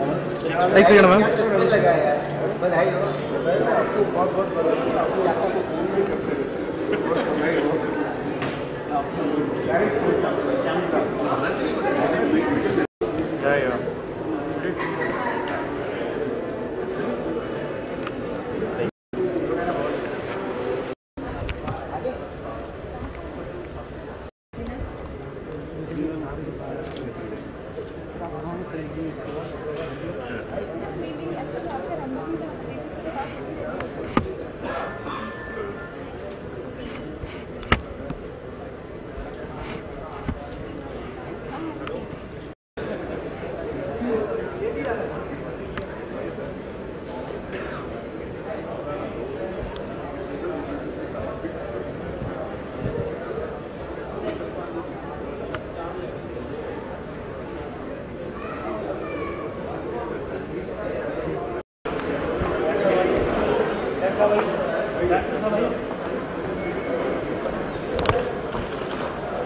एक second ma'am. बधाई हो आपको, बहुत बहुत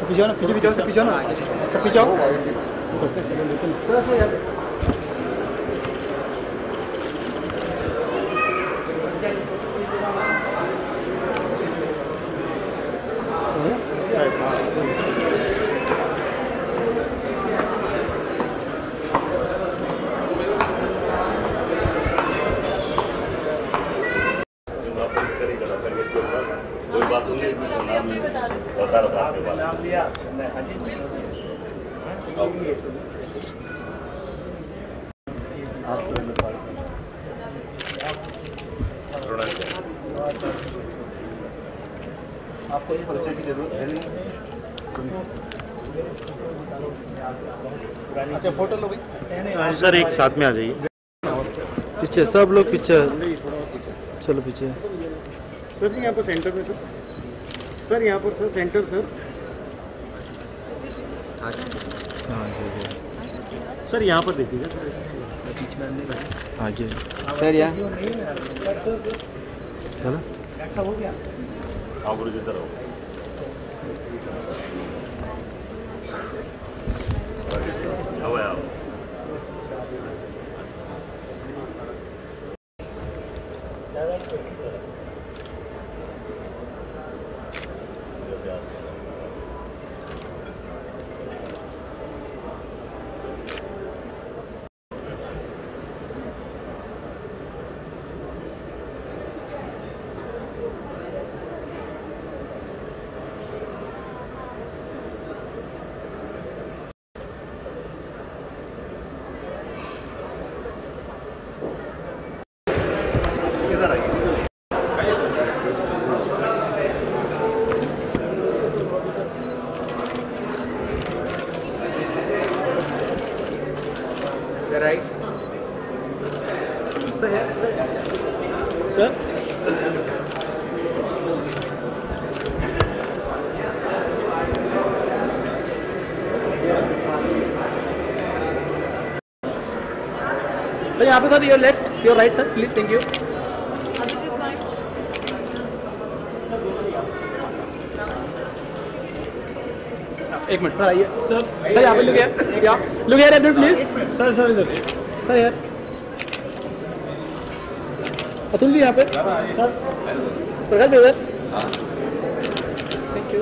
पीछे ना, पीछे पीछे पीछे ना, पीछे आओ। नाम लिया आपको ये परिचय की जरूरत है नहीं। अच्छा फोटो लो भाई। सर एक साथ में आ जाइए, पीछे सब लोग पीछे, चलो पीछे। सर जी यहाँ पर सेंटर में सर यहाँ पर सर सेंटर सर। सर यहाँ पर देखिएगा सर, बीच में आगे सर यहाँ चलो। हो गया हाँ गुरु जी इधर आओ। आओ आओ। Right sir. सर यहाँ पे sir, your left your right sir please, thank you. एक मिनट सर, आइए सर यहाँ पे look here admit please. Sir इधर सर यार, अतुल जी यहाँ पे सर, प्रकाश भाई sir, thank you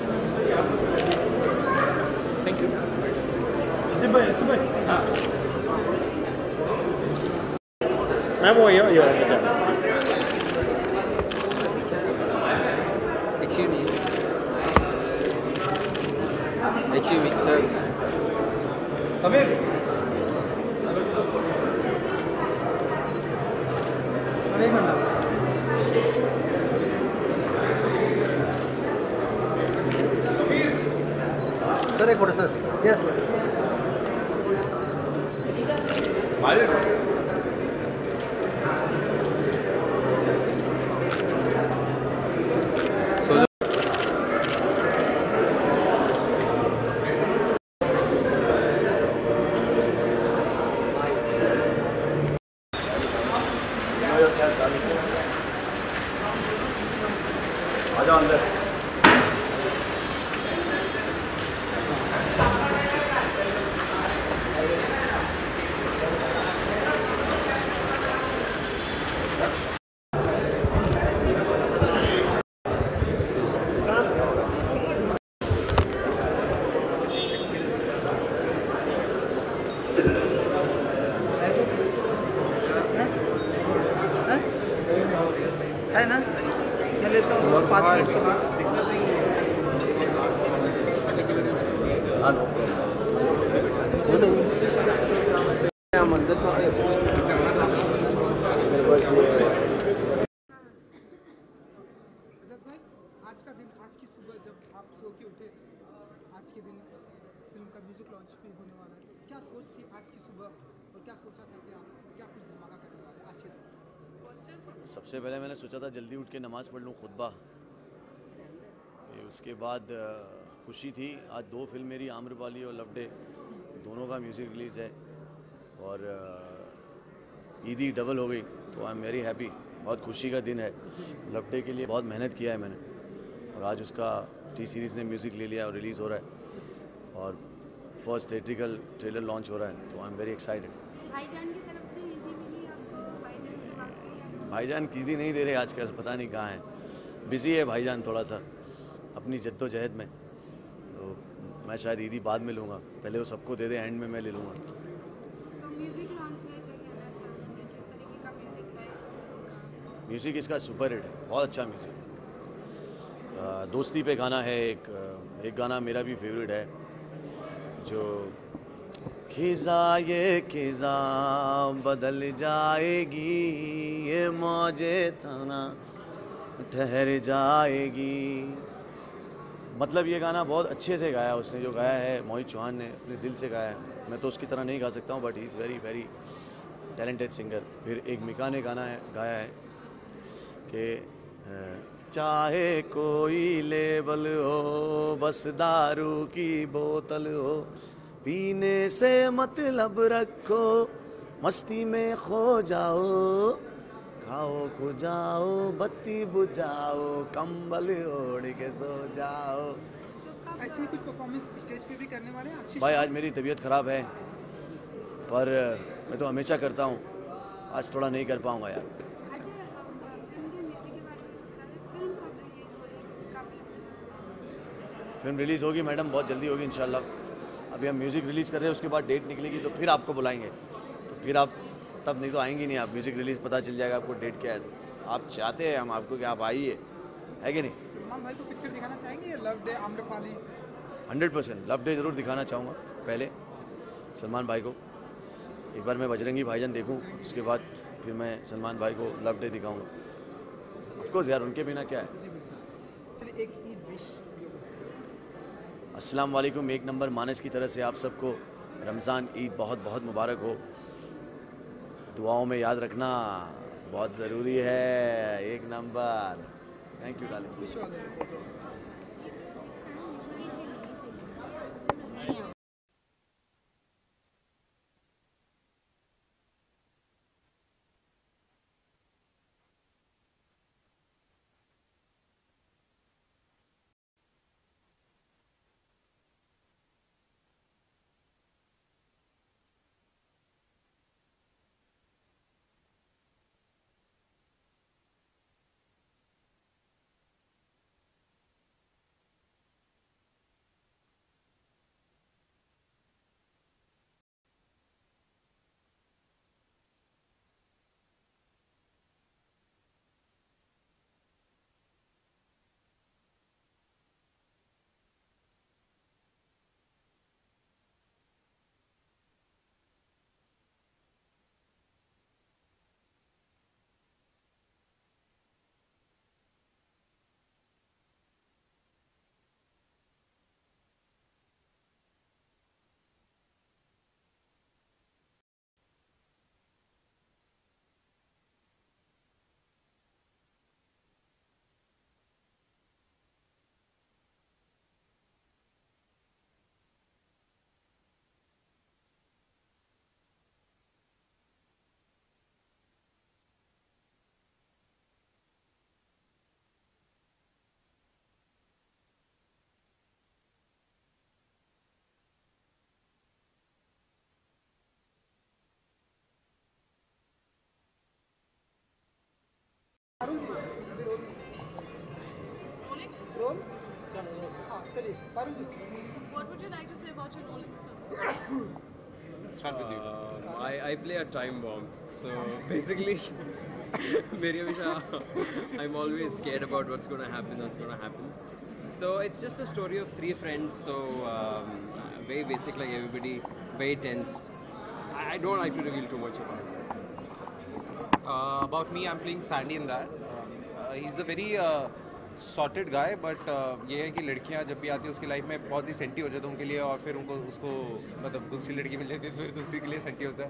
thank you. Ma'am वो Excuse me, sir. Samir. Sir, एक फोटो सर। Yes. आजा अंदर। मंदिर तो आए एजाज भाई, आज का दिन, आज की सुबह जब आप सो के उठे, आज के दिन फिल्म का म्यूजिक लॉन्च भी होने वाला है, तो क्या सोच थी आज की सुबह और क्या सोचा था कि आप क्या कुछ धमाका करने वाले आज के दिन? सबसे पहले मैंने सोचा था जल्दी उठ के नमाज़ पढ़ लूँ खुतबा। उसके बाद खुशी थी, आज 2 फिल्म मेरी आम्रपाली और लव डे दोनों का म्यूज़िक रिलीज़ है और ईदी डबल हो गई, तो आई एम वेरी हैप्पी। बहुत खुशी का दिन है। लव डे के लिए बहुत मेहनत किया है मैंने और आज उसका टी सीरीज़ ने म्यूज़िक ले लिया और रिलीज़ हो रहा है और फर्स्ट थिएट्रिकल ट्रेलर लॉन्च हो रहा है, तो आई एम वेरी एक्साइटेड। भाईजान की तरफ से ईदी मिली आपको? भाईजान से बात हुई आपको? भाईजान ईदी नहीं दे रहे आजकल, पता नहीं कहाँ हैं, बिज़ी है भाईजान थोड़ा सा अपनी जद्दोजहद में, तो मैं शायद ईदी बाद में लूँगा, पहले वो सबको दे दे, एंड में मैं ले लूँगा। तो म्यूजिक लॉन्च है, क्या कहना चाहेंगे, किस तरीके का म्यूजिक है इस फिल्म का? म्यूज़िक इसका सुपर हिट है, बहुत अच्छा म्यूज़िक। दोस्ती पे गाना है, एक गाना मेरा भी फेवरेट है जो खिज़ा ये खिज़ा बदल जाएगी, ये मौजे थाना ठहर जाएगी। मतलब ये गाना बहुत अच्छे से गाया उसने, जो गाया है मोहित चौहान ने, अपने दिल से गाया है। मैं तो उसकी तरह नहीं गा सकता हूँ, but he is very very talented singer. फिर एक मिका ने गाना है गाया है कि चाहे कोई लेबल हो, बस दारू की बोतल हो, पीने से मतलब रखो, मस्ती में खो जाओ, खाओ खो जाओ, बत्ती बुझाओ, कंबल ओढ़ के सो जाओ। ऐसे ही कुछ परफॉर्मेंस स्टेज पे भी करने वाले हैं आप? भाई आज मेरी तबीयत ख़राब है, पर मैं तो हमेशा करता हूँ, आज थोड़ा नहीं कर पाऊँगा यार। अच्छा, फिल्म के म्यूजिक के बारे में बता दें, फिल्म कब रिलीज हो रही है, कब फिल्म रिलीज़ होगी मैडम, बहुत जल्दी होगी इंशाल्लाह। अभी हम म्यूज़िक रिलीज़ कर रहे हैं, उसके बाद डेट निकलेगी तो फिर आपको बुलाएंगे, तो फिर आप तब नहीं तो आएंगी नहीं आप। म्यूज़िक रिलीज़ पता चल जाएगा आपको डेट क्या है, तो आप चाहते हैं हम आपको कि आप आइए, है कि नहीं? सलमान भाई को पिक्चर दिखाना चाहेंगे, love day, Amrapali? 100% love day ज़रूर दिखाना चाहूँगा पहले सलमान भाई को। एक बार मैं बजरंगी भाईजान देखूँ, उसके बाद फिर मैं सलमान भाई को लव डे दिखाऊँगा। ऑफकोर्स यार, उनके बिना क्या है। चलिए एक ईद विश। अस्सलाम वालेकुम। एक नंबर मानस की तरफ से आप सबको रमज़ान ईद बहुत बहुत मुबारक हो। दुआओं में याद रखना बहुत ज़रूरी है। एक नंबर। Thank you darling. रोल? हाँ चलिए, What would you like to say about your role in the film? Start with you. I play a time bomb. So basically, I'm always scared about what's going to happen. So it's just a story of 3 friends. So very basic, like everybody, very tense. I don't like to reveal too much about it. About me, I'm playing Sandy in that. He's a very sorted guy, but ये है कि लड़कियां जब भी आती है उसकी life में बहुत ही सेंटी हो जाता है उनके लिए, और फिर उसको मतलब दूसरी लड़की मिल जाती है, फिर दूसरी के लिए सेंटी होता है।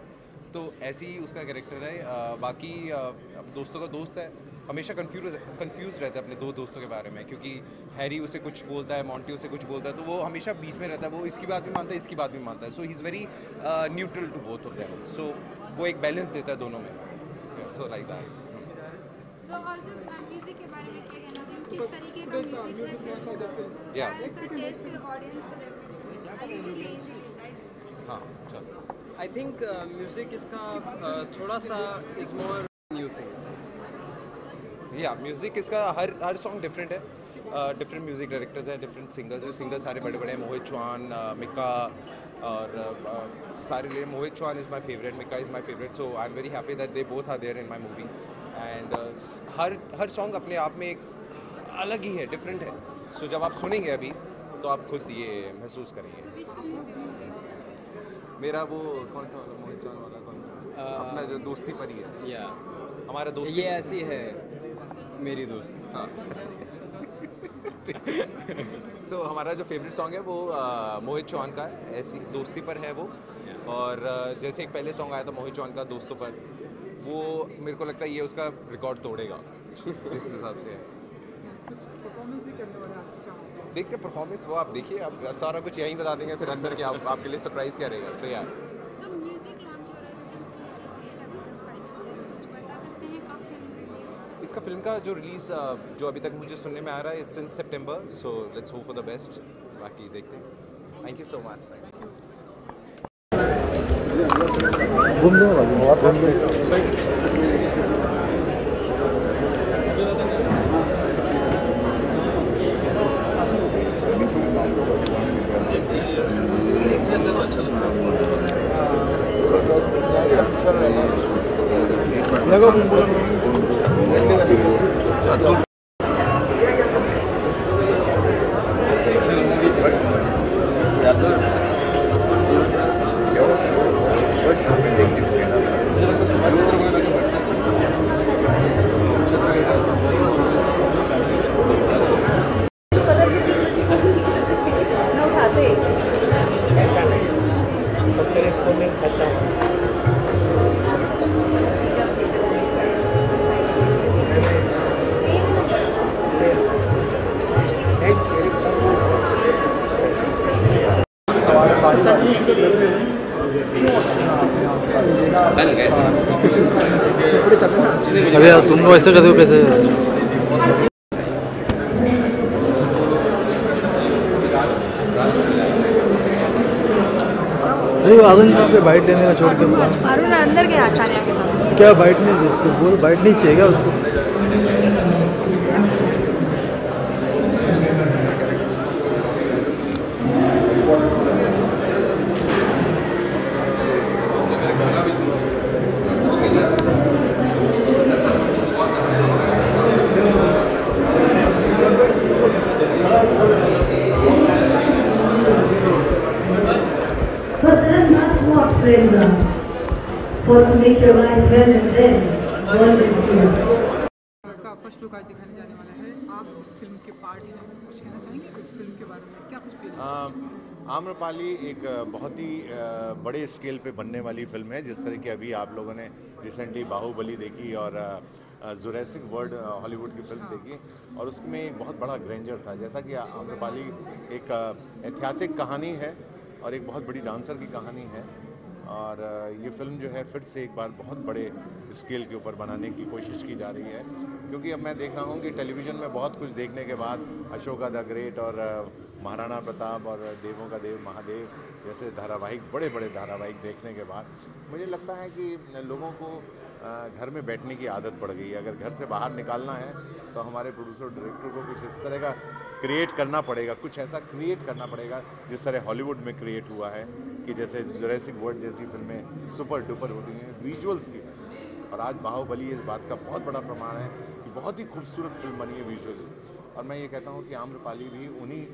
तो ऐसे ही उसका कैरेक्टर है। बाकी दोस्तों का दोस्त है, हमेशा कंफ्यूज रहता है अपने 2 दोस्तों के बारे में, क्योंकि हैरी उसे कुछ बोलता है, मॉन्टी उसे कुछ बोलता है, तो वो हमेशा बीच में रहता है। वो इसकी बात भी मानता है, इसकी बात भी मानता है। So he is very neutral to both of them. So वो एक बैलेंस देता है दोनों में। So like that. So also music के बारे में क्या कहना चाहिए, किस तरीके का म्यूजिक है? Yeah. टेस्ट ऑडियंस को देखें। हाँ चलो। I think music इसका थोड़ा सा is more new thing. या म्यूज़िक इसका हर सॉन्ग डिफरेंट है। डिफरेंट म्यूज़िक डायरेक्टर्स हैं, डिफरेंट सिंगर्स हैं। सिंगर्स सारे बड़े बड़े हैं, मोहित चौहान, मिक्का, और सारे लिए Mohit Chauhan is my favourite, Mika is my favourite. So I am very happy that they both are there in my movie. And हर सॉन्ग अपने आप में एक अलग ही है, डिफरेंट है। सो जब आप सुनेंगे अभी तो आप खुद ये महसूस करेंगे। मेरा वो कौन सा वाला मोहित चौहान वाला कौन सा अपना जो दोस्ती पर ही है। या हमारा दोस्त ये ऐसी है मेरी दोस्ती। हाँ। सो हमारा जो फेवरेट सॉन्ग है वो मोहित चौहान का है, ऐसी दोस्ती पर है वो। और जैसे एक पहले सॉन्ग आया था मोहित चौहान का दोस्तों पर, वो मेरे को लगता है ये उसका रिकॉर्ड तोड़ेगा जिस हिसाब से है। परफॉर्मेंस भी करने वाले आज की शाम को। देखते परफॉर्मेंस वो आप देखिए, आप सारा कुछ यहीं बता देंगे, फिर अंदर के आपके लिए सरप्राइज क्या रहेगा। सो यार So म्यूजिक लॉन्च हो रहा है, लेकिन अभी तक फाइनल है, कुछ बता सकते हैं कब फिल्म रिलीज? इसका फिल्म का जो रिलीज़ जो अभी तक मुझे सुनने में आ रहा है, it's in September. So let's hope for the best. बाकी देखते हैं। Thank you so much. अरे यार तुम लोग ऐसे करते हो कैसे? नहीं वो अरुण यहाँ पे बाइट लेने का छोड़ के अरुण अंदर गया तानिया के साथ। क्या बाइट नहीं उसको बोल, बाइट नहीं चाहिए क्या उसको? But then that's what friends are. For to make your life well and then wonderful. का फर्स्ट लुक आज दिखाने जाने वाला है। आप इस फिल्म के पार्ट हैं, कुछ कहना चाहेंगे इस फिल्म के बारे में? क्या कुछ फील? आम्रपाली एक बहुत ही बड़े स्केल पे बनने वाली फिल्म है। जिस तरह की अभी आप लोगों ने रिसेंटली बाहुबली देखी और जुरैसिक वर्ल्ड हॉलीवुड की फिल्म देखी, और उसमें एक बहुत बड़ा ग्रेंजर था। जैसा कि आम्रपाली एक ऐतिहासिक कहानी है और एक बहुत बड़ी डांसर की कहानी है, और ये फिल्म जो है फिर से एक बार बहुत बड़े स्केल के ऊपर बनाने की कोशिश की जा रही है। क्योंकि अब मैं देख रहा हूँ कि टेलीविज़न में बहुत कुछ देखने के बाद अशोका द ग्रेट और महाराणा प्रताप और देवों का देव महादेव जैसे धारावाहिक, बड़े बड़े धारावाहिक देखने के बाद मुझे लगता है कि लोगों को घर में बैठने की आदत पड़ गई है। अगर घर से बाहर निकालना है तो हमारे प्रोड्यूसर डायरेक्टर को कुछ इस तरह का क्रिएट करना पड़ेगा, कुछ ऐसा क्रिएट करना पड़ेगा जिस तरह हॉलीवुड में क्रिएट हुआ है कि जैसे जुरैसिक वर्ल्ड जैसी फिल्में सुपर डुपर होती हैं विजुअल्स की। और आज बाहुबली इस बात का बहुत बड़ा प्रमाण है कि बहुत ही खूबसूरत फिल्म बनी है विजुअली। और मैं ये कहता हूँ कि आम्रपाली भी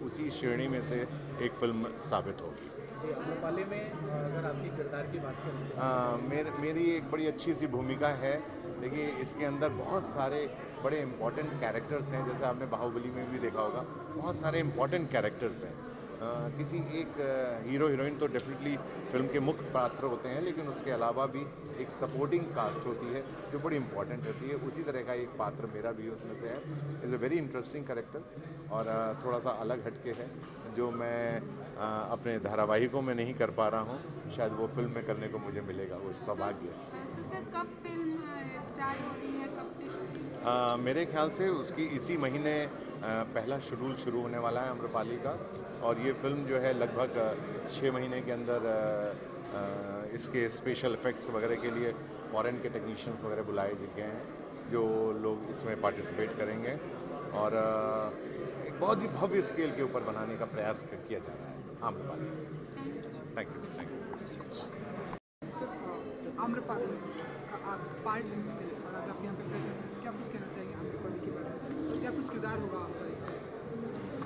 उसी श्रेणी में से एक फिल्म साबित होगी। आम्रपाली में अगर आपकी किरदार की बात करें, मेरी एक बड़ी अच्छी सी भूमिका है। देखिए, इसके अंदर बहुत सारे बड़े इम्पॉर्टेंट कैरेक्टर्स हैं, जैसे आपने बाहुबली में भी देखा होगा, बहुत सारे इम्पॉर्टेंट कैरेक्टर्स हैं। किसी एक हीरो हीरोइन तो डेफिनेटली फिल्म के मुख्य पात्र होते हैं, लेकिन उसके अलावा भी एक सपोर्टिंग कास्ट होती है जो बड़ी इंपॉर्टेंट होती है। उसी तरह का एक पात्र मेरा भी उसमें से है। Is a very interesting character और थोड़ा सा अलग हटके है जो मैं अपने धारावाहिकों में नहीं कर पा रहा हूँ। शायद वो फिल्म में करने को मुझे मिलेगा, वो सौभाग्य है। सर, कब फिल्म स्टार्ट हो रही है, कब से शूटिंग? मेरे ख्याल से उसकी इसी महीने पहला शेड्यूल शुरू होने वाला है आम्रपाली का। और ये फिल्म जो है लगभग 6 महीने के अंदर इसके स्पेशल इफ़ेक्ट्स वगैरह के लिए फॉरेन के टेक्नीशियंस वगैरह बुलाए गए हैं जो लोग इसमें पार्टिसिपेट करेंगे। और एक बहुत ही भव्य स्केल के ऊपर बनाने का प्रयास किया जा रहा है आम्रपाली। Thank you. आम्रपाली का पार्ट और आज आप यहाँ पे प्रेजेंट हैं, तो क्या कुछ कहना चाहिए आम्रपाली के बारे में? क्या कुछ किरदार होगा आपका इसमें?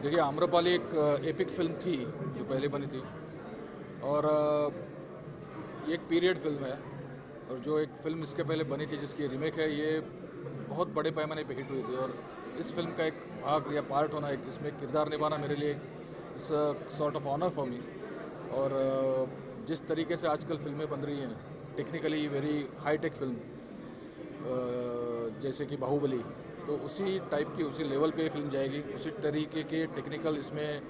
देखिए, आम्रपाली एक एपिक फिल्म थी जो पहले बनी थी और ये एक पीरियड फिल्म है। और जो एक फिल्म इसके पहले बनी थी जिसकी रीमेक है, ये बहुत बड़े पैमाने पे हिट हुई थी। और इस फिल्म का एक भाग या पार्ट होना, एक इसमें किरदार निभाना मेरे लिए it's a sort of honour for me. और जिस तरीके से आजकल फिल्में बन रही हैं, technically very high tech film जैसे कि बाहुबली, तो उसी टाइप की, उसी लेवल पे फिल्म जाएगी, उसी तरीके के टेक्निकल इसमें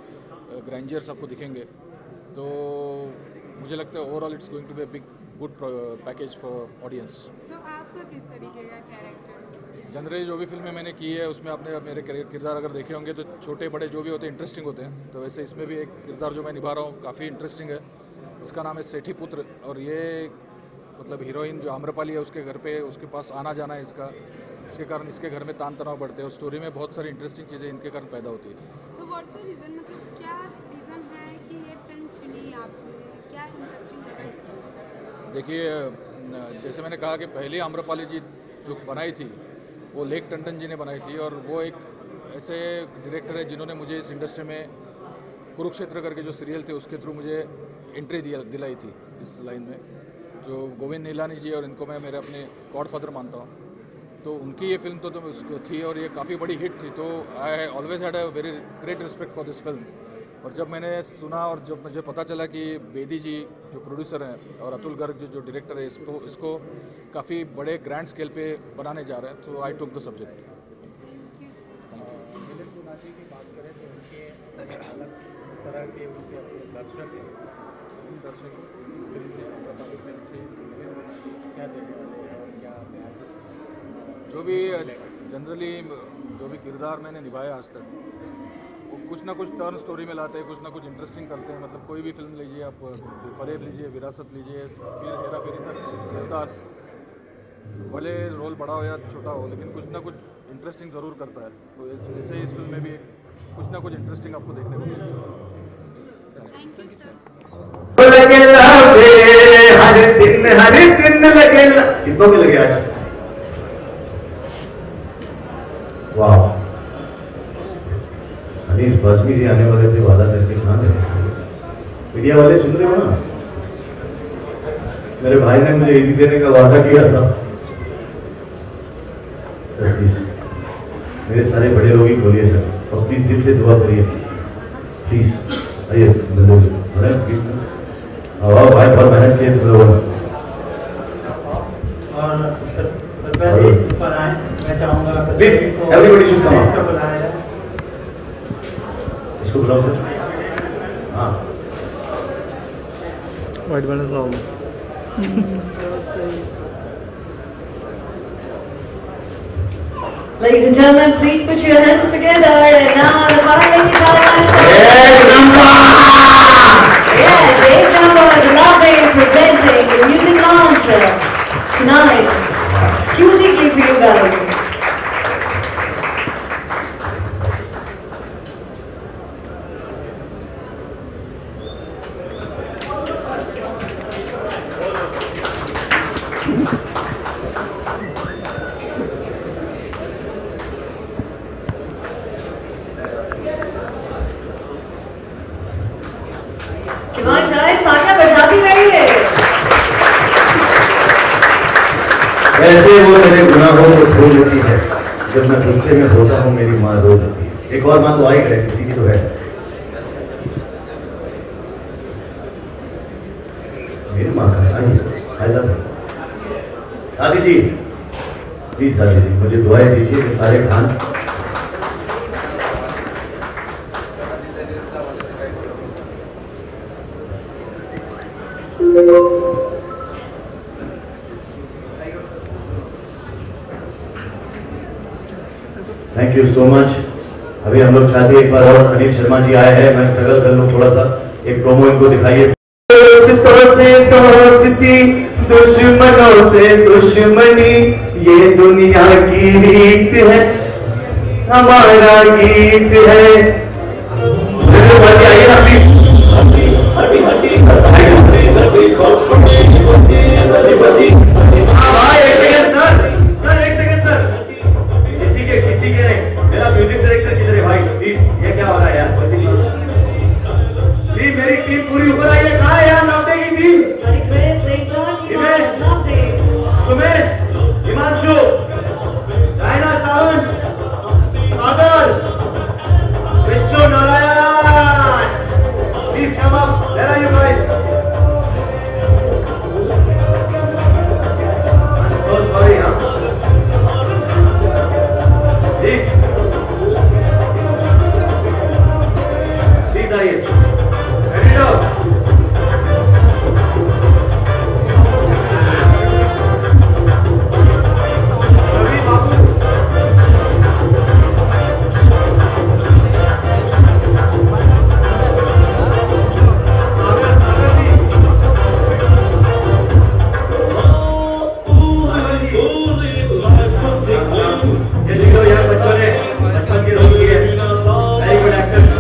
ग्रैंडियर्स आपको दिखेंगे। तो मुझे लगता है overall it's going to be a big good package for audience. So आपका किस तरीके का कैरेक्टर? जनरली जो भी फिल्में मैंने की है उसमें आपने मेरे किरदार अगर देखे होंगे तो छोटे बड़े जो भी होते हैं इंटरेस्टिंग होते हैं। तो वैसे इसमें भी एक किरदार जो मैं निभा रहा हूँ काफ़ी इंटरेस्टिंग है। इसका नाम है सेठी पुत्र और ये मतलब हीरोइन जो आम्रपाली है उसके घर पे उसके पास आना जाना है इसका, इसके कारण इसके घर में तान तनाव बढ़ते हैं और स्टोरी में बहुत सारी इंटरेस्टिंग चीज़ें इनके कारण पैदा होती है। सो व्हाट्स द रीज़न, मतलब क्या रीज़न है कि ये फिल्म चुनी आपने? क्या इंटरेस्टिंग लगा इसमें? देखिए, जैसे मैंने कहा कि पहली आम्रपाली जी जो बनाई थी वो लेक टंडन जी ने बनाई थी और वो एक ऐसे डायरेक्टर है जिन्होंने मुझे इस इंडस्ट्री में कुरुक्षेत्र करके जो सीरियल थे उसके थ्रू मुझे एंट्री दिलाई थी इस लाइन में, जो गोविंद नीलानी जी और इनको मैं मेरे अपने गॉडफादर मानता हूँ। तो उनकी ये फिल्म तो उसको थी और ये काफ़ी बड़ी हिट थी। तो I always had a very great respect for this film. और जब मैंने सुना और जब मुझे पता चला कि बेदी जी जो प्रोड्यूसर हैं और अतुल गर्ग जी जो डायरेक्टर है इसको काफ़ी बड़े ग्रैंड स्केल पे बनाने जा रहे हैं, तो I took the subject. Milind Gunaji की बात करें तो उनके अलग तरह के उनके अपने दर्शक हैं। उन दर्शकों को इस फिल्म से, आम्रपाली फिल्म से क्या देने वाले हैं और क्या जो भी जनरली जो भी किरदार मैंने निभाया आज तक वो कुछ ना कुछ टर्न स्टोरी में लाते हैं, कुछ ना कुछ इंटरेस्टिंग करते हैं। मतलब कोई भी फिल्म लीजिए आप, फरेब लीजिए, विरासत लीजिए, फिर हेरा फेरी तक, देवदास, भले रोल बड़ा हो या छोटा हो लेकिन कुछ ना कुछ इंटरेस्टिंग ज़रूर करता है। तो ऐसे इस फिल्म में भी कुछ ना कुछ इंटरेस्टिंग आपको देखने को मिलेगा। Thank you sir. हर दिन लगे कितनों के लगे आज? वाह, अनीस बसमी जी आने वाले थे, वादा करके कहाँ गए? मीडिया वाले सुन रहे हो ना? मेरे भाई ने मुझे ईदी देने का वादा किया था। सर प्लीज मेरे सारे बड़े लोग ही बोलिए सर, और प्लीज दिल से दुआ करिए प्लीज। आइए बड़े प्लीज आओ भाई, बहुत मेहनत किए तुम लोगों ने। मैं चाहूंगा please everybody should come up. इसको बुलाओ सर। हाँ, वाइट बैलेंस लाओ। Ladies and gentlemen, please put your hands together and now the Bharati Kala. Yes, much tonight, exclusively for you guys. Come on guys, तालियां बजाती रहिए। ऐसे वो मेरे गुनाहों को धो लेती है, जब मैं गुस्से में होता हूँ मेरी माँ रो देती है। एक और माँ तो आई है, किसी की तो है। मेरी माँ का आई, आई लव यू। दादी जी, प्लीज दादी जी, मुझे दुआएं दीजिए कि सारे Khan thank you so much. अभी हम लोग चाहते हैं एक बार और अनिल शर्मा जी आए हैं, मैं स्ट्रगल कर लूँ थोड़ा सा, एक प्रोमो इनको दिखाइए। दोस्तों से दोस्ती, दुश्मनों से दुश्मनी, ये दुनिया की रीत है, हमारा गीत है। आइए ना प्लीज। म्यूजिक डायरेक्टर किधर है भाई? प्लीज, ये क्या हो रहा है यार? प्लीज मेरी टीम पूरी ऊपर आई है, कहाँ है यार लौटे की team? Himesh, Sumesh, Himanshu, Raina, Sawan, Sagar, Vishnu, Narayan, please come up. Where are you guys? So sorry हाँ प्लीज आइए। यार बच्चों ने बचपन के रोल किए, वेरी गुड एक्टर्स।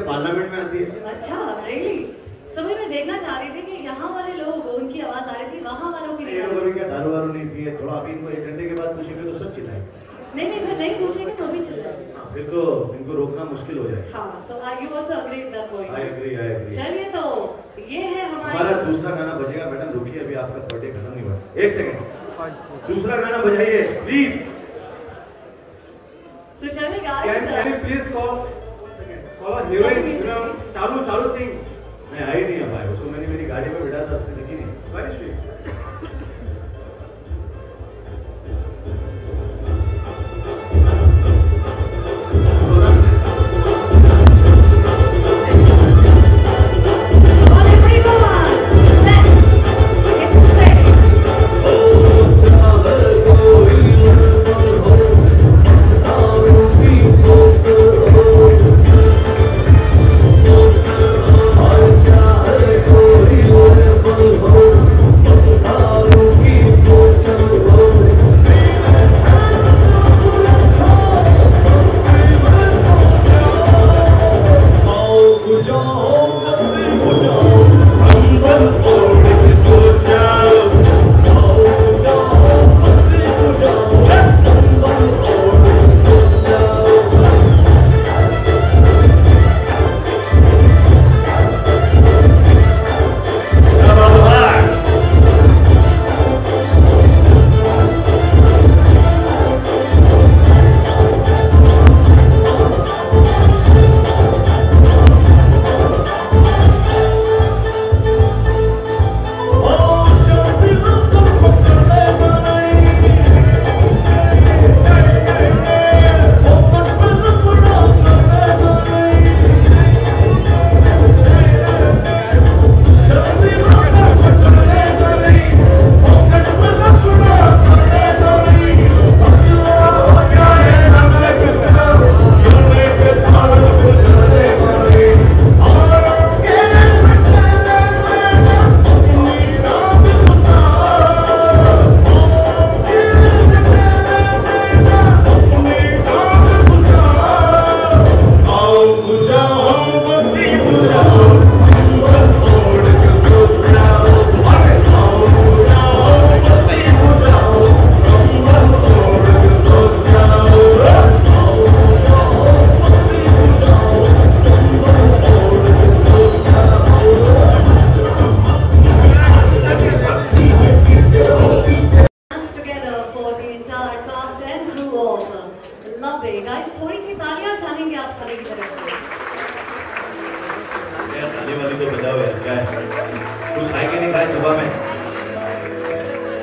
पार्लियामेंट में आती है। अच्छा, रियली? सुबह मैं देखना चाह रही थी कि यहाँ वाले लोग, उनकी आवाज आ रही थी, वहाँ वालों की नहीं। ये लोग क्या दारू वारू नहीं पिए? थोड़ा अभी इनको 1 घंटे के बाद पूछेंगे तो सब चिल्लाएंगे। नहीं, फिर नहीं पूछेंगे तो भी चिल्लाएंगे। फिर तो इनको रोकना मुश्किल हो जाएगा। हाँ, so you also agree with that point? I agree. चलिए तो ये है हमारा दूसरा गाना बजेगा। मैडम रुकिए, अभी आपका बर्थडे खत्म नहीं हुआ। एक सेकंड, दूसरा गाना बजाइए please. So tell me guys. Can you please call heroine, चालू सिंह। मैं आई नहीं है भाई, उसको मैंने मेरी गाड़ी में बिठा था, उससे दिखी नहीं।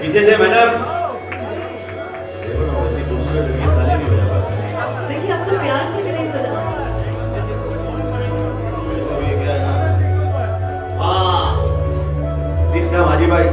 पीछे से मैडम देखो ना, इतनी खूबसूरत लड़की ताली नहीं बजा पाती। देखिए आपको प्यार से भी नहीं सुना। ये क्या है ना, हाँ प्लीज कम हाजी भाई।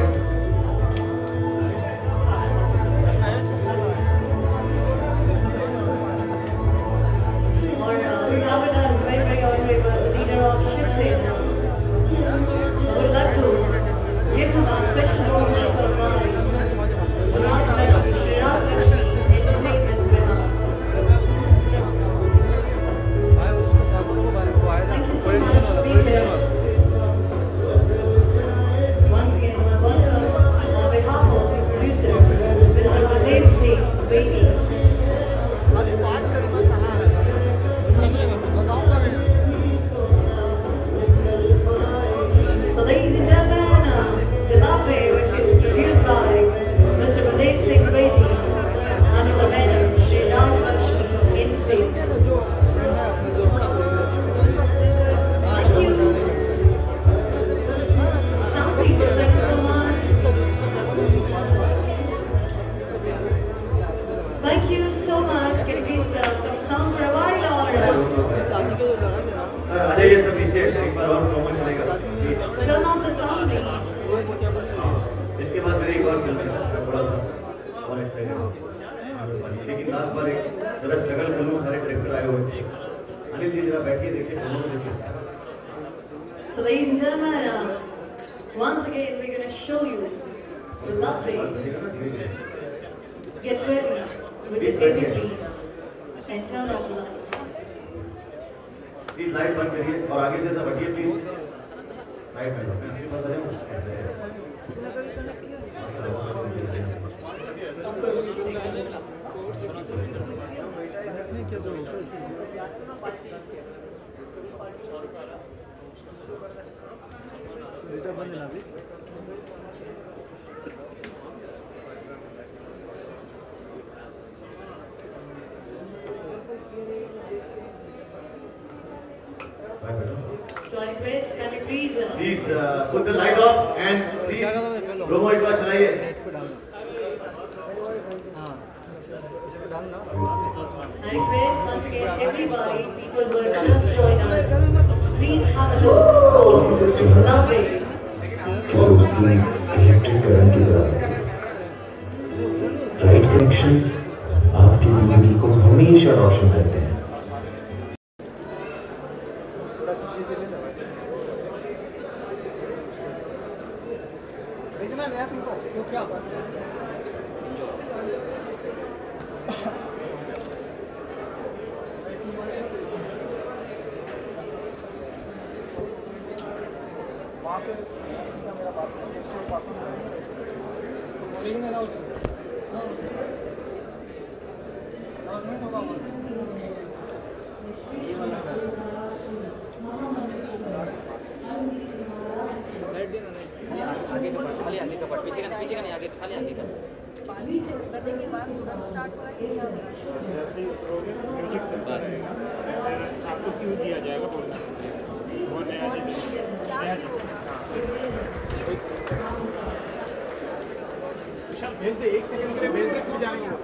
इसके बाद मेरी एक और फिल्म है, थोड़ा सा और एक्साइटेड हूँ, लेकिन लास्ट बार एक जरा स्ट्रगल कर लूँ, सारे डायरेक्टर आए हुए। अनिल जी जरा बैठिए, देखिए दोनों को देखिए। So ladies and gentlemen, once again we're going to show you the lovely. Get ready with the baby please and turn off the lights. Please light बंद करिए और आगे से सब हटिए प्लीज, साइड में लो, मैं आपके पास आ जाऊँ। Of course, बेटा बंद है ना अभी। So I request, can you please Please put the light off and please promo एक बार चलाइए। I request once again everybody, people who have just joined us, please have a look. This is lovely. क्या दोस्ती electric current की तरह होती है। Right connections आपकी जिंदगी को हमेशा रोशन करते हैं। पानी से उतरने के बाद तुरंत स्टार्ट हो रहा है क्या? जैसे ही उतरोगे म्यूजिक आपको क्यों दिया जाएगा बोलना वो नया विशाल भेज दे 1 सेकंड के लिए भेज दे फिर जाएंगे वो।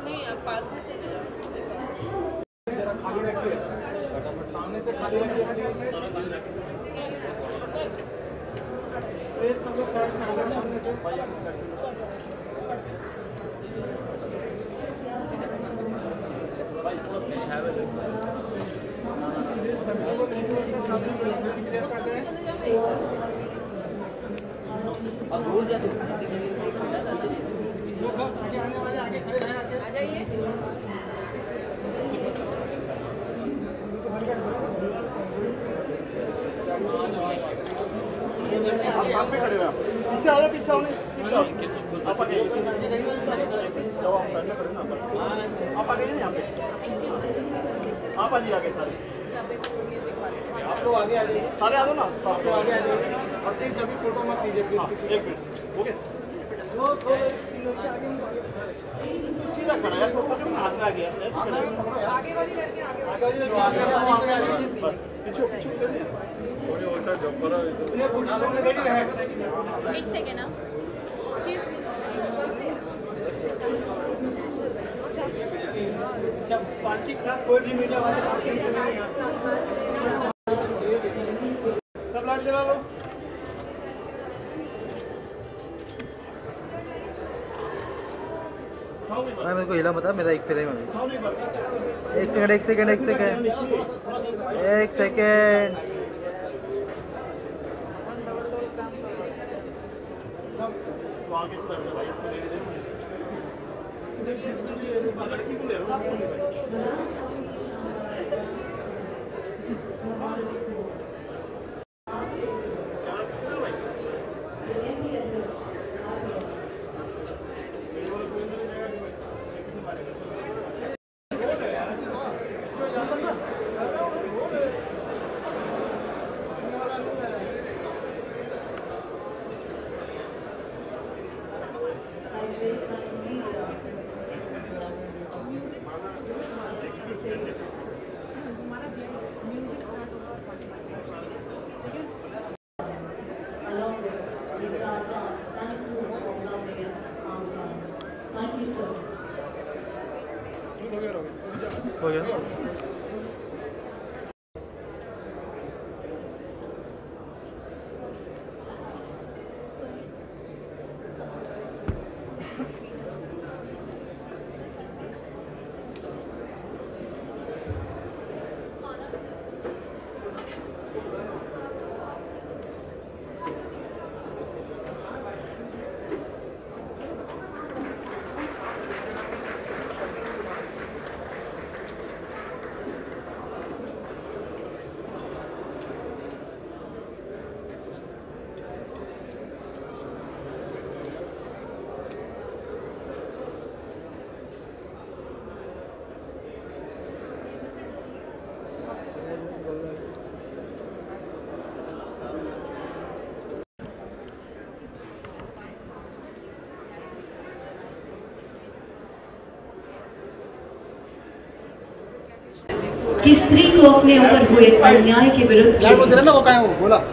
नहीं आप पास में चले जाओ। खाली रखिए सामने से खाली रखिए सब लोग साइड से आगे सामने से भाई आपकी साइड भाई हैव अ लुक सभी लोग एक सामने क्लियर कर रहे हैं अब भूल जाते हैं जो बस आगे आने वाले आगे खड़े हैं आगे आ जाइए आप पे खड़े हो आप पीछे आओ पीछे आओ पीछे आओ आप आगे आप आगे नहीं आप आ जाइए आगे सारे आप लोग आगे आ जाइए सारे आ जाओ ना आप लोग आगे आ जाइए और प्लीज अभी फोटो मत लीजिए प्लीज किसी एक मिनट ओके जो सीधा खड़ा है फोटो में हाथ में आ गया आगे वाली लड़की आगे वाली लड़की पीछे पीछे थोड़ी और साइड जंप करो रेडी रहे एक सेकंड ना एक्सक्यूज मी जब पार्टी के साथ कोई भी मीडिया वाले साथ नहीं सब लाइट जला लो भाई मेरे को हिला मत मेरा एक फ्रेम है। एक सेकंड एक सेकंड एक सेकंड एक सेकंड आगे से भाई इसको लड़की को ले लो हो गया। कि स्त्री को अपने ऊपर हुए अन्याय के विरुद्ध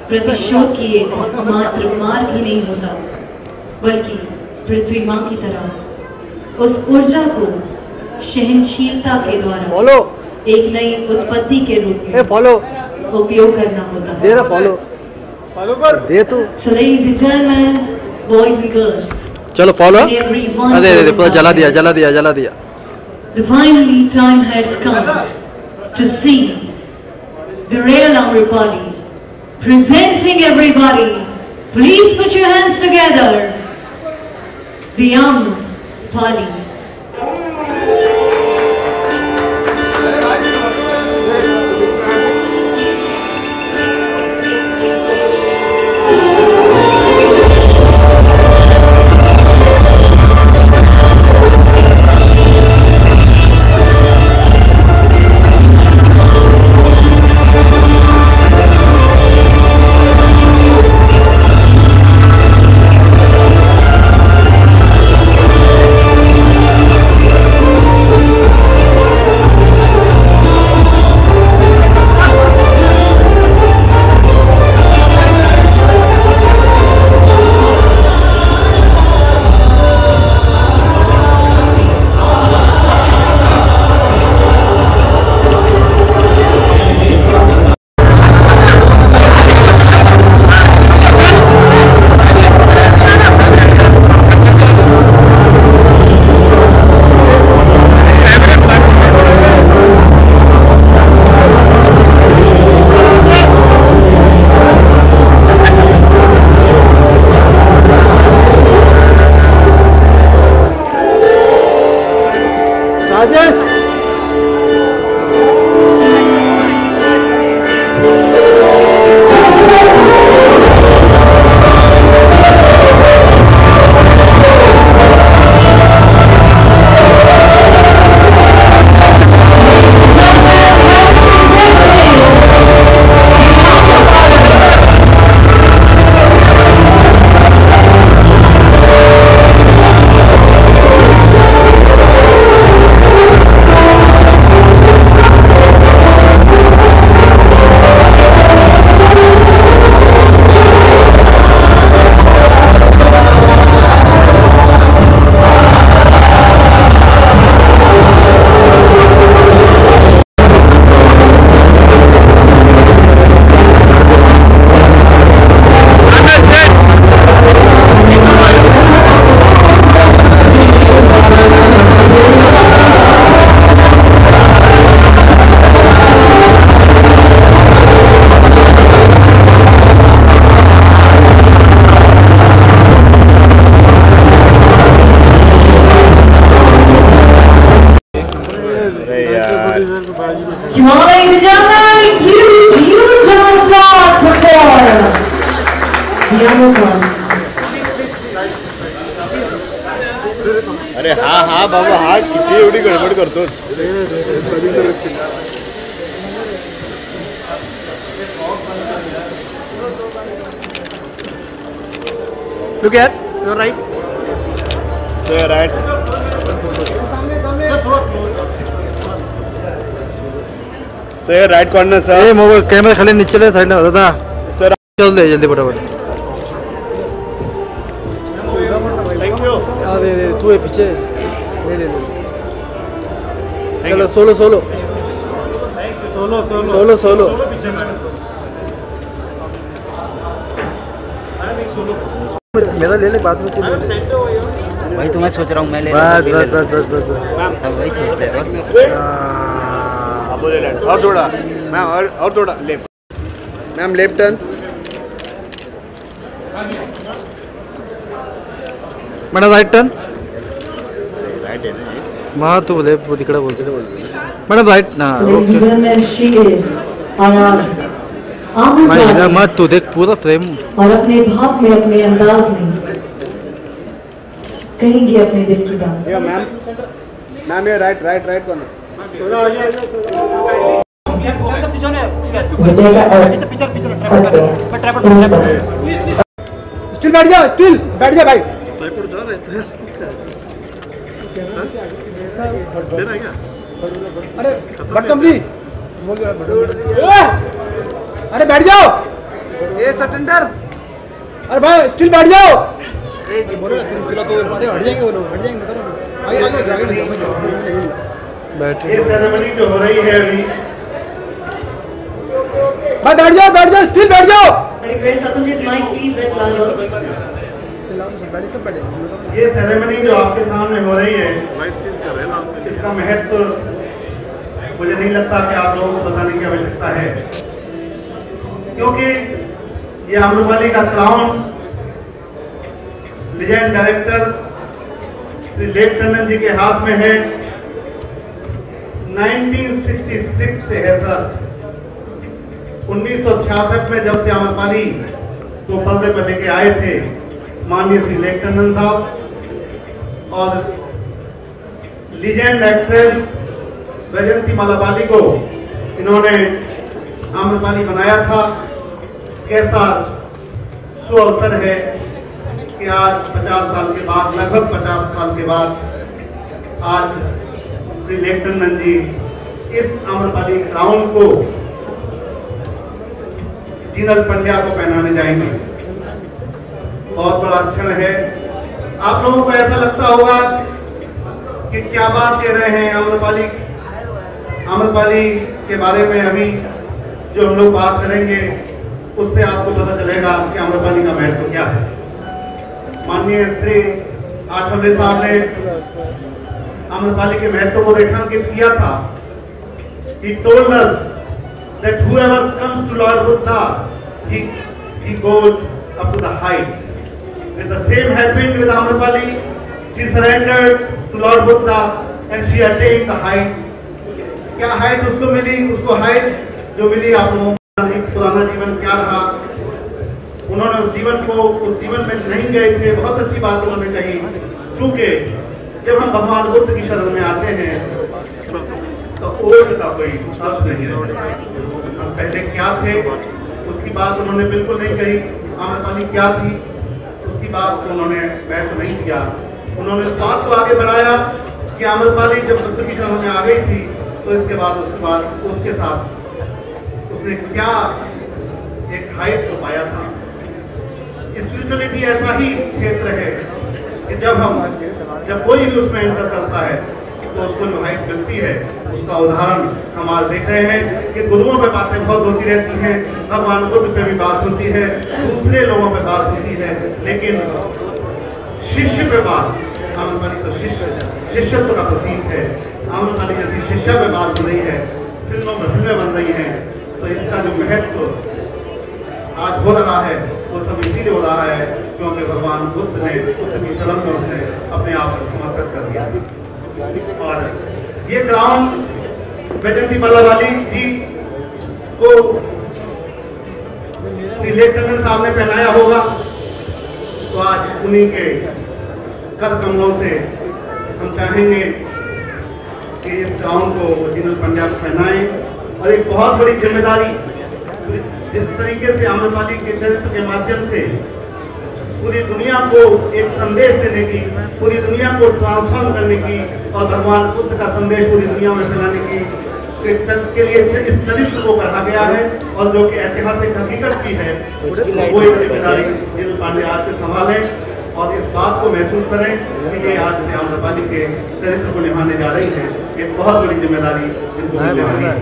प्रतिशोध की एक मात्र मार्ग ही नहीं होता, बल्कि पृथ्वी माँ की तरह उस ऊर्जा को सहनशीलता के द्वारा एक नई उत्पत्ति के रूप में उपयोग करना होता है। So ladies and gentlemen, boys and girls, चलो फॉलो। and everyone अरे present जला out दिया there, जला दिया जला दिया। Finally, time has come to see the real Amrapali. Presenting everybody, please put your hands together. The Amrapali. Come on, ladies and gentlemen, huge round of applause for the Amrapali. अरे हाँ हाँ बाबा हाँ किती एवढी गडबड करतो Look at you're right. So you're right. So you're right corner sir. A mobile camera खाली नीचे ले साइड में दादा सर चल दे जल्दी फटाफट थैंक यू अरे तू है पीछे ले ले चलो सोलो सोलो सोलो सोलो मेरा ले ले बाद में तू ले ले। वही तो मैं सोच रहा हूँ मैं ले बस बस बस बस बस सब वही सोचते हैं दोस्त। और थोड़ा मैम और थोड़ा left ma'am left turn madam right turn right है ना ये वहाँ तो बोले वो दिखड़ा बोलते बोल मैडम राइट ना मैं मत तू देख पूरा फ्रेम और अपने भाव में अपने अंदाज में कहेंगे अपने दिल की बात। ये मैम मैम ये राइट राइट राइट कौन विजय का स्टिल बैठ जा भाई अरे बटकम जी अरे बैठ जाओ ये सटेंडर अरे भाई स्टिल बैठ जाओ हट जाएंगे वो लोग हट जाएंगे बैठे ये सेरेमनी जो हो रही है अभी भाई बैठ जाओ स्टिल बैठ जाओ। Request Atul ji mic please बैठ ला जाओ। ये सेरेमनी जो आपके सामने हो रही है इसका महत्व मुझे नहीं लगता कि आप लोगों को बताने की आवश्यकता है, क्योंकि ये आम्रपाली का crown legend director Shri late Tandon ji के हाथ में है। 1966 से है सर। 1966 में जब से आम्रपाली को पर्दे पर लेके आए थे माननीय श्री लेट टंडन साहब, और लीजेंड एक्ट्रेस वैजयंती मालाबाली को इन्होंने आम्रपाली बनाया था। कैसा सुअवसर है कि आज 50 साल के बाद, लगभग 50 साल के बाद आज श्री लेट टंडन जी इस आम्रपाली क्राउन को जीनल पंड्या को पहनाने जाएंगे। बहुत बड़ा क्षण है। आप लोगों को ऐसा लगता होगा कि क्या बात कह रहे हैं आम्रपाली के बारे में। अभी जो हम लोग बात करेंगे उससे आपको पता चलेगा कि आम्रपाली का महत्व क्या है। माननीय श्री आठवले साहब ने आम्रपाली के महत्व को रेखांकित किया था। He told us that whoever comes to Lord Buddha, he goes up to the height. And the same happened with Amrapali. She surrendered to Lord Buddha and she attained the height. क्या height उसको मिली? उसको height जो मिली आप लोगों का पुराना जीवन क्या रहा, उन्होंने उस जीवन में नहीं गए थे। बहुत अच्छी बात उन्होंने कही, क्योंकि जब हम भगवान बुद्ध की शरण में आते हैं तो ओल्ड का कोई अर्थ नहीं रहता। हम पहले क्या थे उसकी बात उन्होंने बिल्कुल नहीं कही। आम्रपाली क्या थी उसकी बात उन्होंने महत्व नहीं दिया। उन्होंने इस बात को आगे बढ़ाया कि आम्रपाली जब बुद्ध की शरण में आ गई थी तो उसके बाद उसके साथ उसने क्या एक हाइट को पाया था। स्पिरिचुअलिटी ऐसा ही क्षेत्र है कि जब कोई भी उसमें एंटर करता है तो उसको जो हाइट मिलती है उसका उदाहरण हम आज देख रहे हैं कि गुरुओं पे बातें बहुत होती रहती हैं, भगवान बुद्ध पे भी बात होती है, दूसरे लोगों पे बात होती है, लेकिन शिष्य पे बात, आम्रपाली तो शिष्यत्व का प्रतीक है। आम्रपाली जैसी शिष्या पे बात हो रही है, फिल्में बन रही हैं, तो इसका जो महत्व आज हो रहा है वो सब इसीलिए हो रहा है क्योंकि भगवान बुद्ध ने बुद्ध की शरण में उसने अपने आप को समर्पित कर दिया। और ये क्राउन वैजयंती मालाबाली जी को लेट टंडन साहब ने पहनाया होगा, तो आज उन्हीं के कर कमलों से हम चाहेंगे कि इस क्राउन को जीनल पंड्या को पहनाएं। और एक बहुत बड़ी जिम्मेदारी, जिस तरीके से आम्रपाली के चरित्र के माध्यम से पूरी दुनिया को एक संदेश देने की, पूरी दुनिया को ट्रांसफॉर्म करने की और भगवान बुद्ध का संदेश पूरी दुनिया में फैलाने की के लिए इस चरित्र को बढ़ा गया है और जो कि ऐतिहासिक हकीकत भी है, वो एक जिम्मेदारी जीनल पांड्या आज से संभालें। और इस बात को महसूस करें कि ये आज से आम्रपाली के चरित्र को निभाने जा रही हैं। एक बहुत बड़ी जिम्मेदारी जिनको मिलने वाली है।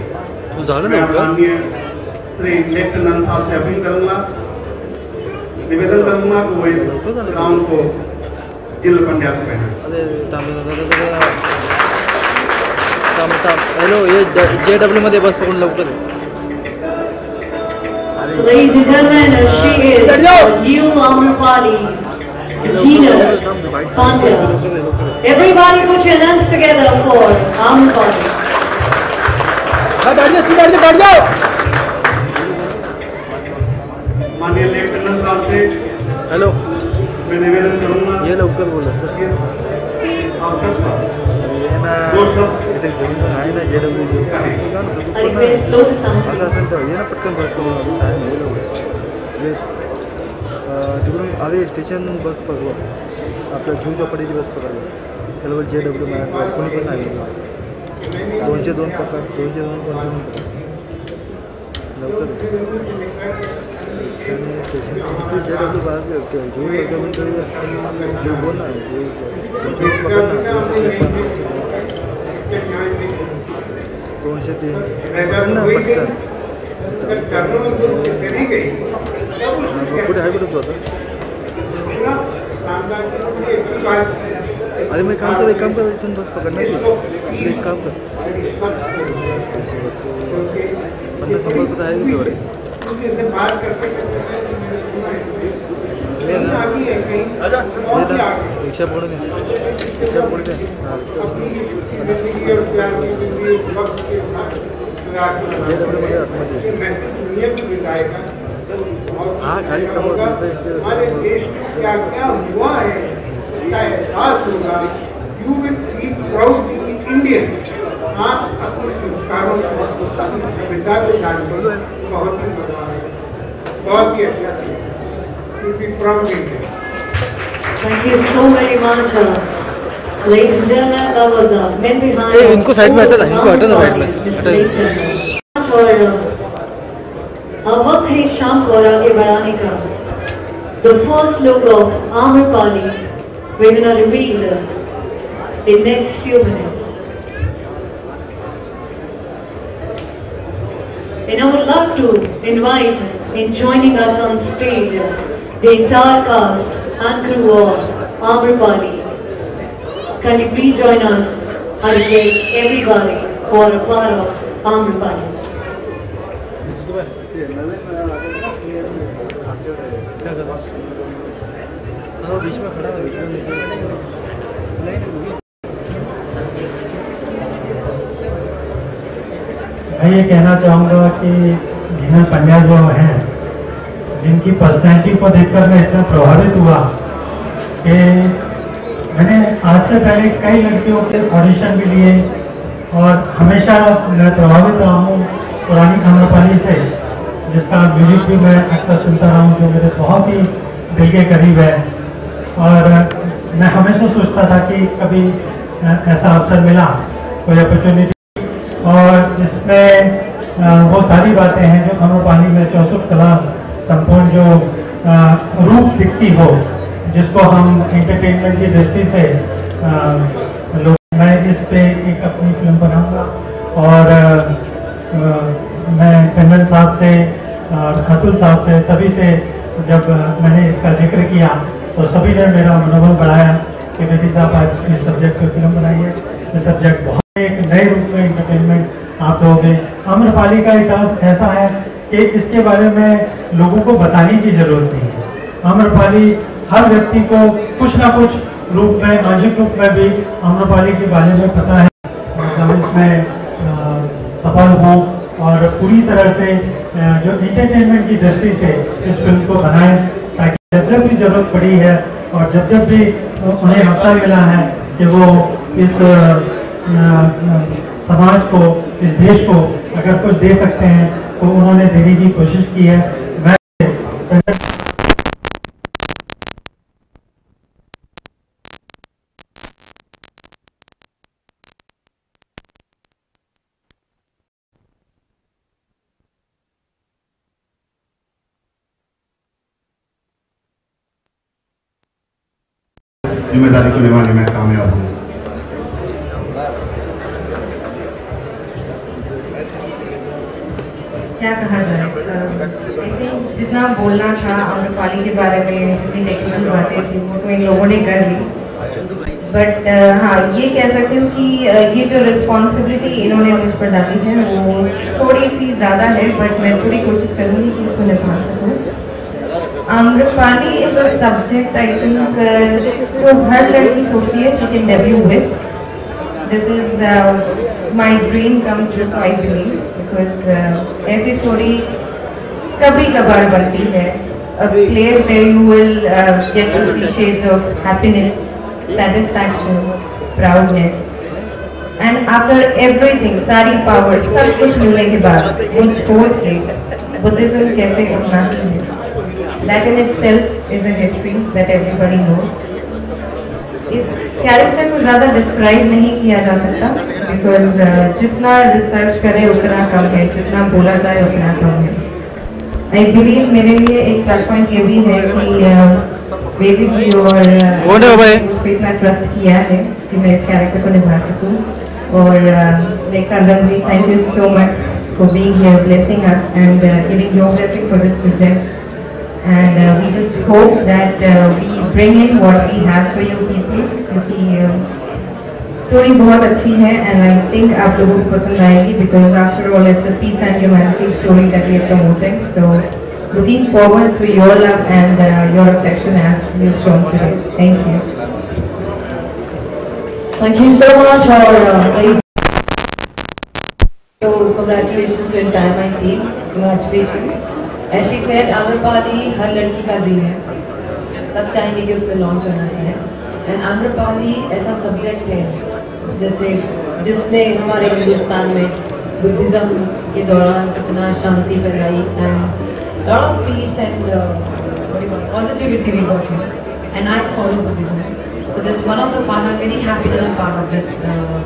मैं माननीय श्री लेफ्टिनेंट साहब से अपील करूंगा, निवेदन करूंगा कि वो इस गाउन को जिल पंड्या को पहना। हेलो, ये JW मध्ये बस पकडून लवकर. So ladies and gentlemen, she is the new Amrapali, Gina Pandya. Everybody put your hands together for Amrapali. बैठ जाओ. माननीय लेफ्टिनेंट साहब से हेलो, मैं निवेदन करूंगा ये लवकर बोला सर. इस अवसर पर I request slow the sound. तिकडून आवे स्टेशन बस पकडू, आपल्या जू चौपाटीची बस पकडू. त्याला JW मला कोणी पण नाही. 202 पकड, 202 पकडून लवकर स्टेशन JW बाहेर जू जू बोल ना, जू पकड ना. 203 कुठे आहे, कुठे होता. अरे मैं काम कर इथून बस पकडणार. एक काम कर, 50 रुपये आहे तुझ्याकडे. रिक्षा पकडून रिक्षा पकडून हाँ खाली हमारे देश में क्या क्या हुआ है इसका एहसास होगा. You will be proud to be Indian. आप अपने संस्कारों को सभ्यता को जानते हो, बहुत ही मजा है, बहुत ही अच्छा है. You be proud Indian. Thank you so very much. So ladies and gentlemen, that was men behind. इनको साइड में हटा, इनको हटा ना साइड में. और अब वक्त है शाम को और आगे बढ़ाने का. The first look of Amrapali we're gonna reveal in next few minutes. And I would love to invite in joining us on stage the entire cast and crew of Amrapali. Can you please join us? I request everybody for a part of Amrapali. बीच में खड़ा है. मैं ये कहना चाहूँगा कि गीना पंड्या जो हैं, जिनकी पर्सनैलिटी को देखकर मैं इतना प्रभावित हुआ कि मैंने आज से पहले कई लड़कियों के ऑडिशन भी लिए और हमेशा मैं प्रभावित रहा हूँ पुरानी आम्रपाली से, जिसका म्यूजिक भी मैं अक्सर सुनता रहा हूँ, जो मेरे बहुत ही दिल के करीब है. और मैं हमेशा सोचता था कि कभी ऐसा अवसर मिला, कोई अपॉर्चुनिटी, और जिसमें वो सारी बातें हैं जो आम्रपाली में 64 कला संपूर्ण जो रूप दिखती हो, जिसको हम एंटरटेनमेंट की दृष्टि से लोग. मैं इस पे एक अपनी फिल्म बनाऊंगा और मैं टंडन साहब से और अतुल साहब से सभी से जब मैंने इसका जिक्र किया तो सभी ने मेरा मनोबल बढ़ाया कि बेटी साहब आज इस सब्जेक्ट पर फिल्म बनाइए. ये सब्जेक्ट बहुत एक नए रूप में एंटरटेनमेंट आप दोगे. आम्रपाली का इतिहास ऐसा है कि इसके बारे में लोगों को बताने की जरूरत नहीं है. आम्रपाली हर व्यक्ति को कुछ ना कुछ रूप में, आंशिक रूप में भी आम्रपाली के बारे में पता है. इसमें सफल हों और पूरी तरह से जो एंटरटेनमेंट की दृष्टि से इस फिल्म को बनाएं, ताकि जब जब भी जरूरत पड़ी है और जब जब भी उन्हें अवसर मिला है कि वो इस समाज को, इस देश को अगर कुछ दे सकते हैं तो उन्होंने देने की कोशिश की है. मैं जिम्मेदारी को निभाने में कामयाब हूँ। क्या कहा जाए, आई थिंक जितना बोलना था आम्रपाली के बारे में, जितनी टेक्निकल बातें थी वो तो इन लोगों ने कर ली, बट हाँ ये कह सकती हूँ कि ये जो रिस्पॉन्सिबिलिटी इन्होंने मुझ पर डाली है वो थोड़ी सी ज़्यादा है, बट मैं पूरी कोशिश करूँगी कि इसको निभा सकूँ। Amrapali is a subject I think जो हर लड़की सोचती है she can debut with. This is my dream come true, I believe, because ऐसी स्टोरी कभी कभार बनती है। A place where you will get to see shades of happiness, satisfaction, proudness, and after everything, सारी powers, सब कुछ मिलने के बाद वो छोड़ के बुद्धिज्म कैसे अपनाती है, that in itself is a history that everybody knows. इस कैरेक्टर को ज़्यादा डिस्क्राइब नहीं किया जा सकता, बिकॉज जितना रिसर्च करें उतना कम है, जितना बोला जाए उतना कम है। आई बिलीव मेरे लिए एक प्लस पॉइंट ये भी है कि बेबी जी और इतना ट्रस्ट किया है कि मैं इस कैरेक्टर को निभा सकूं, और Kandan ji thank you so much for being here, blessing us and giving your blessing for this project, and we just hope that we bring in what we have for you people, क्योंकि story बहुत अच्छी है and I think आप लोगों को पसंद आएगी, because after all it's a peace and humanity story that we are promoting, so looking forward to your love and your affection as you shown today. Thank you. Thank you so much, और so congratulations to entire my team. Congratulations. As she said, Amrapali हर लड़की का dream है, सब चाहेंगे कि उसमें launch होना चाहिए, एंड आम्रपाली ऐसा सब्जेक्ट है जैसे जिसने हमारे हिंदुस्तान में बुद्धिज़्म के दौरान कितना शांति फैलाई and lot of peace and positivity we got here, and I follow Buddhism, so that's one of the part. I am very happy that I am part of this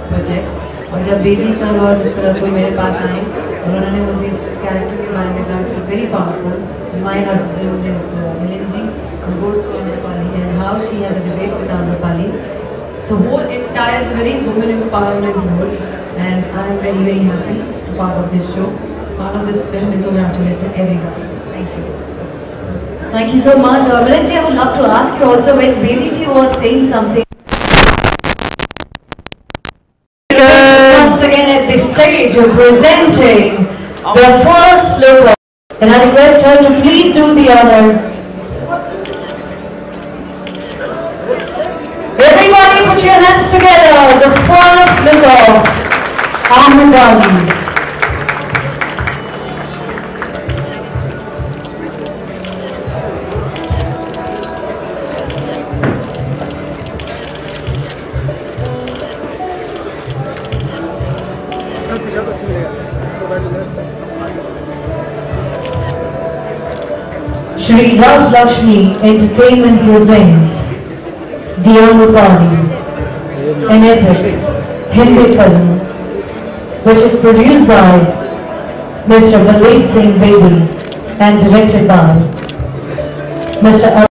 project. और जब baby sir और mister तो मेरे पास आए और उन्होंने मुझे इस कैरेक्टर के बारे में कहा, which is very powerful. My husband is Milind ji, who goes to Amrapali and how she has a debate with Amrapali. So whole entire is a very women empowerment role, and I am very very happy to be part of this show, part of this film, and congratulate to everybody. Thank you. Thank you so much. Milan ji, I would love to ask you also, when Bedi ji was saying something once again at this stage, you're presenting the first look of, and I request her to please do the honor. Everybody put your hands together, the first look of Amrapali. Shri Raj Lakshmi Entertainment presents The Amrapali, an epic Hindi film which is produced by Mr. Baldev Singh Bedi and directed by Mr.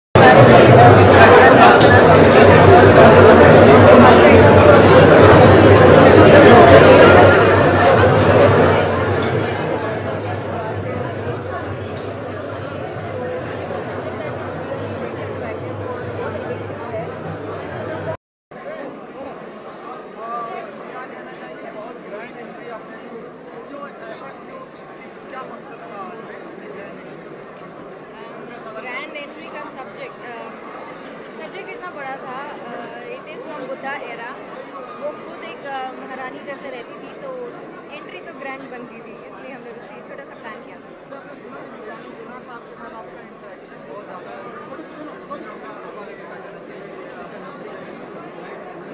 Grand entry का subject इतना बड़ा था। It is from Buddha era. वो खुद एक महारानी जैसे रहती थी, तो एंट्री तो ग्रैंड बनती थी, इसलिए हमने उसकी छोटा सा प्लान किया था।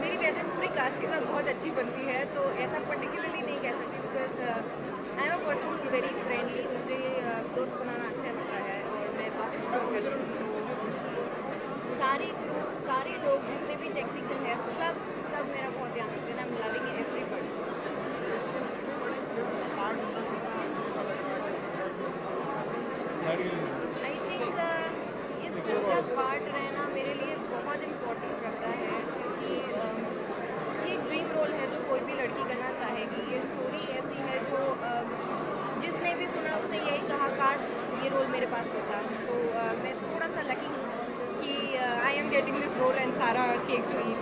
मेरी वैसे पूरी कास्ट के साथ बहुत अच्छी बनती है, तो ऐसा पर्टिकुलरली नहीं कह सकती, because I am a person who very friendly. मुझे दोस्त बनाना अच्छा लगता है और मैं बात करती हूँ, तो सारी क्रू, सारे लोग जितने भी टेक्निकल है, सब मेरा बहुत ध्यान रखते हैं। I am loving everybody. I think इस फिल्म का पार्ट रहना मेरे लिए बहुत इम्पोर्टेंट रखता है। रोल मेरे पास होता। तो मैं थोड़ा सा लकी हूँ कि I am getting this role and सारा cake to eat.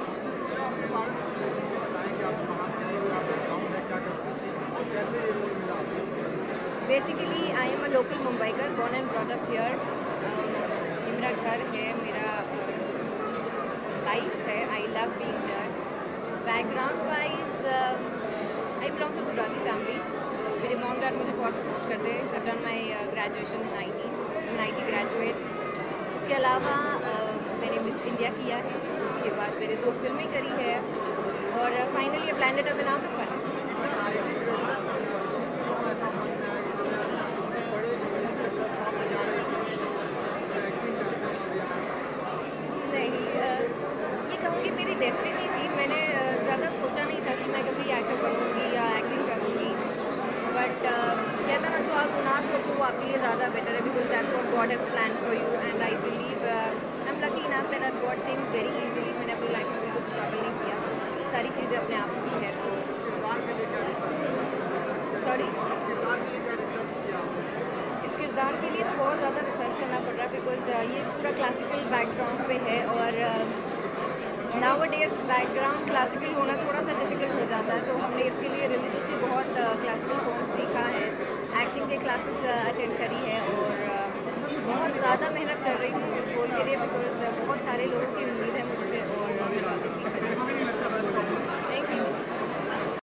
Basically I am a local Mumbaikar, born and brought up here. ये मेरा घर है, मेरा लाइफ है। I love being here. Background wise I belong to Gujarati family. मेरे मॉम डैड मुझे बहुत सपोर्ट करते हैं। I done my graduation in IT graduate. उसके अलावा मैंने मिस इंडिया किया है, उसके बाद मैंने 2 फिल्में करी है और फाइनली ये प्लैनेट ऑफ इनाम पर। नहीं, ये कहूँगी मेरी डेस्टिनी थी। मैंने ज़्यादा सोचा नहीं था कि मैं कभी एक्टर बनूँगी या एक्टिंग करूँगी, बट कहता ना जो आप ना सोचो वो आपके लिए ज़्यादा बेटर है, because that's what God has plan for you and I believe I am lucky enough that I got things very easily. मैंने अपनी लाइफ में कुछ स्ट्रगल नहीं किया, सारी चीज़ें अपने आप की है। तो सॉरी, इस किरदार के लिए तो बहुत ज़्यादा रिसर्च करना पड़ रहा है, बिकॉज ये पूरा क्लासिकल बैकग्राउंड पे है और नाउअडेज बैकग्राउंड क्लासिकल होना थोड़ा सा डिफिकल्ट हो जाता है। तो हमने इसके लिए रिलीजियसली बहुत क्लासिकल फॉर्म सीखा है, एक्टिंग के क्लासेस अटेंड करी है और बहुत ज़्यादा मेहनत कर रही हूँ इस रोल के लिए, बिकॉज बहुत सारे लोगों की उम्मीद है मुझ पर और मैं